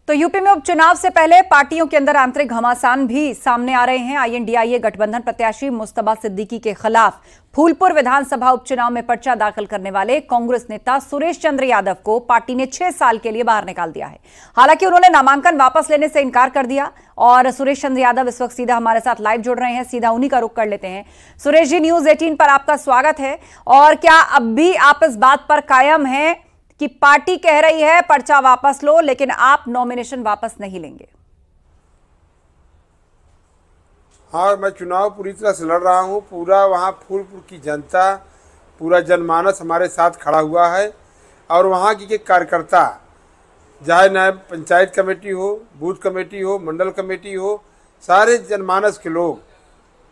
तो यूपी में उपचुनाव से पहले पार्टियों के अंदर आंतरिक घमासान भी सामने आ रहे हैं। आईएनडीआईए गठबंधन प्रत्याशी मुस्तबा सिद्दीकी के खिलाफ फूलपुर विधानसभा उपचुनाव में पर्चा दाखिल करने वाले कांग्रेस नेता सुरेश चंद्र यादव को पार्टी ने 6 साल के लिए बाहर निकाल दिया है। हालांकि उन्होंने नामांकन वापस लेने से इनकार कर दिया और सुरेश चंद्र यादव इस वक्त सीधा हमारे साथ लाइव जुड़ रहे हैं। सीधा उन्हीं का रुख कर लेते हैं। सुरेश जी, न्यूज 18 पर आपका स्वागत है। और क्या अब भी आप इस बात पर कायम हैं कि पार्टी कह रही है पर्चा वापस लो, लेकिन आप नॉमिनेशन वापस नहीं लेंगे? हाँ, मैं चुनाव पूरी तरह से लड़ रहा हूँ। पूरा वहाँ फूलपुर की जनता, पूरा जनमानस हमारे साथ खड़ा हुआ है और वहाँ की कार्यकर्ता, चाहे नायब पंचायत कमेटी हो, बूथ कमेटी हो, मंडल कमेटी हो, सारे जनमानस के लोग,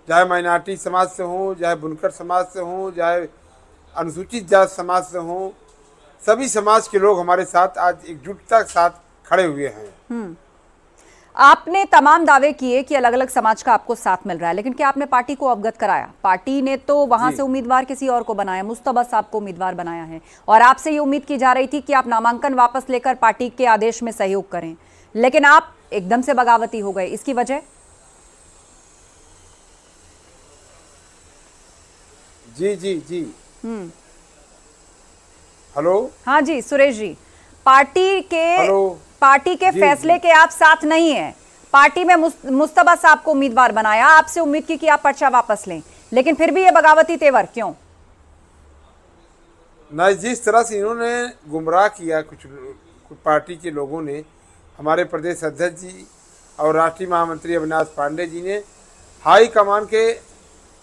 चाहे माइनॉरिटी समाज से हों, चाहे बुनकर समाज से हों, चाहे अनुसूचित जाति समाज से हों, सभी समाज के लोग हमारे साथ आज एकजुटता के साथ खड़े हुए हैं। आपने तमाम दावे किए कि अलग अलग समाज का आपको साथ मिल रहा है, लेकिन क्या आपने पार्टी को अवगत कराया? पार्टी ने तो वहां से उम्मीदवार किसी और को बनाया, मुस्तबा साहब को उम्मीदवार बनाया है और आपसे ये उम्मीद की जा रही थी कि आप नामांकन वापस लेकर पार्टी के आदेश में सहयोग करें, लेकिन आप एकदम से बगावती हो गए। इसकी वजह? जी जी जी हेलो। हाँ जी सुरेश जी, पार्टी के फैसले के आप साथ नहीं हैं। पार्टी में मुस्तबा साहब को उम्मीदवार बनाया, आपसे उम्मीद की कि आप पर्चा वापस लें, लेकिन फिर भी ये बगावती तेवर क्यों? न, जिस तरह से इन्होंने गुमराह किया कुछ पार्टी के लोगों ने, हमारे प्रदेश अध्यक्ष जी और राष्ट्रीय महामंत्री अविनाश पांडे जी ने हाई कमान के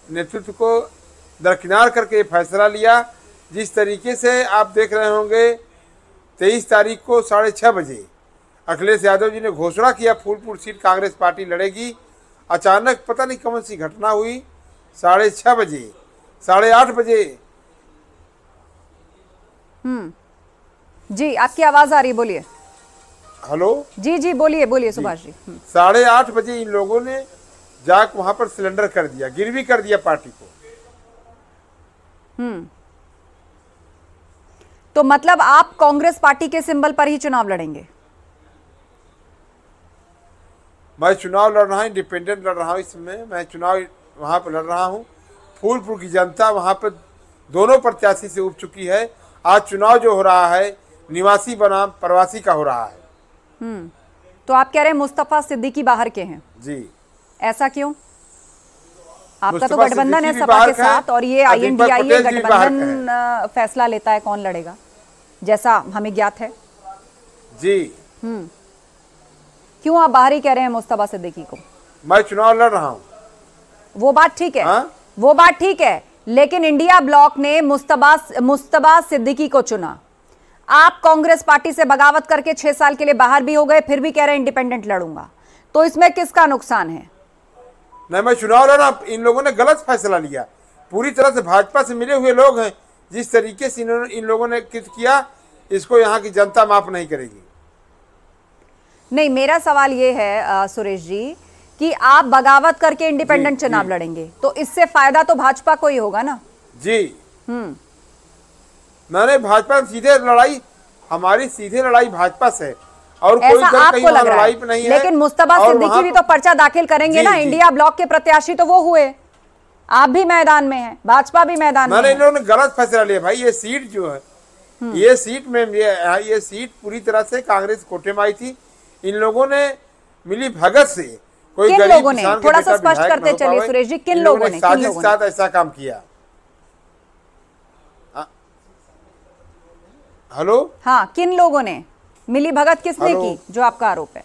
नेतृत्व को दरकिनार करके फैसला लिया। जिस तरीके से आप देख रहे होंगे 23 तारीख को 6:30 बजे अखिलेश यादव जी ने घोषणा किया फूलपुर सीट कांग्रेस पार्टी लड़ेगी। अचानक पता नहीं कौन सी घटना हुई, 6:30 बजे, 8:30 बजे। जी, आपकी आवाज आ रही है, बोलिए। हेलो जी जी, बोलिए बोलिए सुभाष जी। 8:30 बजे इन लोगों ने जाकर वहां पर सिलेंडर कर दिया, गिरवी कर दिया पार्टी को। तो मतलब आप कांग्रेस पार्टी के सिंबल पर ही चुनाव लड़ेंगे? मैं चुनाव लड़ रहा हूँ, इंडिपेंडेंट लड़ रहा हूँ। इसमें मैं चुनाव वहां पर लड़ रहा हूँ। फूलपुर की जनता वहां पर दोनों प्रत्याशी से उब चुकी है। आज चुनाव जो हो रहा है निवासी बनाम प्रवासी का हो रहा है। तो आप कह रहे हैं मुस्तफा सिद्दीकी बाहर के हैं? जी। ऐसा क्यों? आपका तो गठबंधन है सपा के साथ और ये आईएनडीआईए गठबंधन फैसला लेता है कौन लड़ेगा, जैसा हमें ज्ञात है। जी। क्यों आप बाहर ही कह रहे हैं मुस्तफा सिद्दीकी को? मैं चुनाव लड़ रहा हूँ। वो बात ठीक है, वो बात ठीक है, लेकिन इंडिया ब्लॉक ने मुस्तफा सिद्दीकी को चुना। आप कांग्रेस पार्टी से बगावत करके 6 साल के लिए बाहर भी हो गए, फिर भी कह रहे हैं इंडिपेंडेंट लड़ूंगा। तो इसमें किसका नुकसान है? नहीं, मैं चुनाव लड़ा। इन लोगों ने गलत फैसला लिया। पूरी तरह से भाजपा से मिले हुए लोग हैं। जिस तरीके से इन लोगों ने किया, इसको यहाँ की जनता माफ नहीं करेगी। नहीं, मेरा सवाल ये है सुरेश जी कि आप बगावत करके इंडिपेंडेंट चुनाव लड़ेंगे, तो इससे फायदा तो भाजपा को ही होगा ना? जी। मैंने भाजपा सीधे लड़ाई, हमारी सीधे लड़ाई भाजपा से और कोई आपको लग रहा है, नहीं है। लेकिन मुस्तफा सिद्दीकी भी तो पर्चा दाखिल करेंगे ना। इंडिया ब्लॉक के प्रत्याशी तो वो हुए, आप भी मैदान में हैं, भाजपा भी मैदान में है। इन लोगों ने गलत फैसला लिया भाई। ये सीट जो है, ये सीट में ये सीट पूरी तरह से कांग्रेस कोटे में आई थी। इन लोगों ने मिली भगत से, कोई किन लोगों ने, थोड़ा सा स्पष्ट करते चलिए सुरेश जी, किन लोगों ने साजिश के साथ ऐसा काम किया? हेलो। हाँ, किन लोगों ने मिली भगत किसने की, जो आपका आरोप है?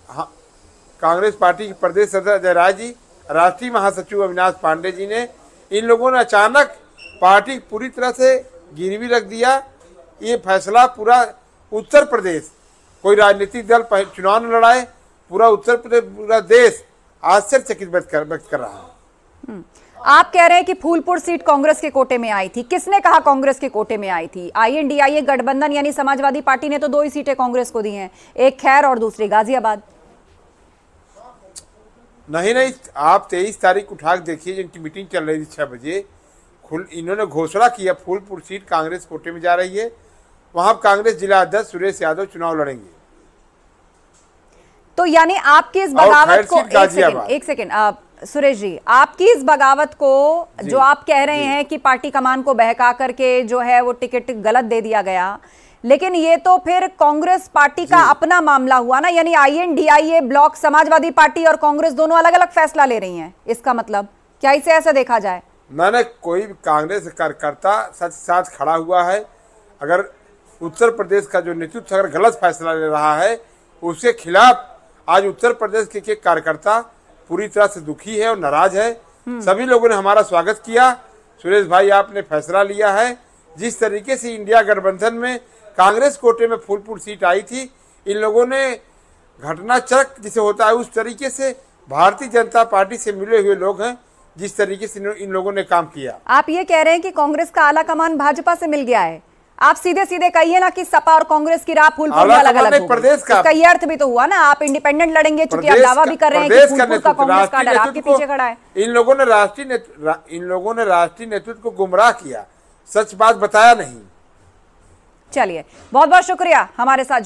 हाँ, कांग्रेस पार्टी के प्रदेश अध्यक्ष अजय राय जी, राष्ट्रीय महासचिव अविनाश पांडे जी ने, इन लोगों ने अचानक पार्टी पूरी तरह से गिरवी रख दिया। ये फैसला पूरा उत्तर प्रदेश, कोई राजनीतिक दल चुनाव न लड़ाए, पूरा उत्तर प्रदेश, पूरा देश आश्चर्यचकित व्यक्त कर रहा है। आप कह रहे हैं कि फूलपुर सीट कांग्रेस के कोटे में आई थी। किसने कहा कांग्रेस के कोटे में आई थी? आईएनडीआईए गठबंधन यानी समाजवादी पार्टी ने तो 2 ही सीटें कांग्रेस को दी हैं, एक खैर और दूसरी गाजियाबाद। नहीं, आप 23 तारीख उठा के देखिए, जिनकी मीटिंग चल रही थी 6 बजे, इन्होंने घोषणा किया फूलपुर सीट कांग्रेस कोटे में जा रही है। वहां कांग्रेस जिला अध्यक्ष सुरेश यादव चुनाव लड़ेंगे। तो यानी आपकी इस बगावत को एक सेकंड सुरेश जी, आपकी इस बगावत को जो आप कह रहे हैं कि पार्टी कमान को बहका करके जो है वो टिकट गलत दे दिया गया, लेकिन ये तो फिर कांग्रेस पार्टी का अपना मामला हुआ ना, यानी INDIA ब्लॉक समाजवादी पार्टी और कांग्रेस दोनों अलग अलग फैसला ले रही हैं, इसका मतलब क्या इसे ऐसा देखा जाए? मैंने कोई कांग्रेस कार्यकर्ता सच साथ खड़ा हुआ है, अगर उत्तर प्रदेश का जो नेतृत्व अगर गलत फैसला ले रहा है उसके खिलाफ आज उत्तर प्रदेश के कार्यकर्ता पूरी तरह से दुखी है और नाराज है। सभी लोगों ने हमारा स्वागत किया। सुरेश भाई आपने फैसला लिया है, जिस तरीके से इंडिया गठबंधन में कांग्रेस कोटे में फूलपुर सीट आई थी, इन लोगों ने घटनाचक्र जिसे होता है उस तरीके से भारतीय जनता पार्टी से मिले हुए लोग हैं, जिस तरीके से इन लोगों ने काम किया। आप ये कह रहे हैं कि कांग्रेस का आला कमान भाजपा से मिल गया है, आप सीधे सीधे कहिए ना कि सपा और कांग्रेस की राह फूलपुर में अलग अलग प्रदेश का ये अर्थ भी तो हुआ ना, आप इंडिपेंडेंट लड़ेंगे, चूंकि आप दावा भी कर रहे हैं कि फूलपुर का कांग्रेस का डर आपके पीछे खड़ा है। इन लोगों ने राष्ट्रीय नेतृत्व को गुमराह किया, सच बात बताया नहीं। चलिए, बहुत बहुत शुक्रिया हमारे साथ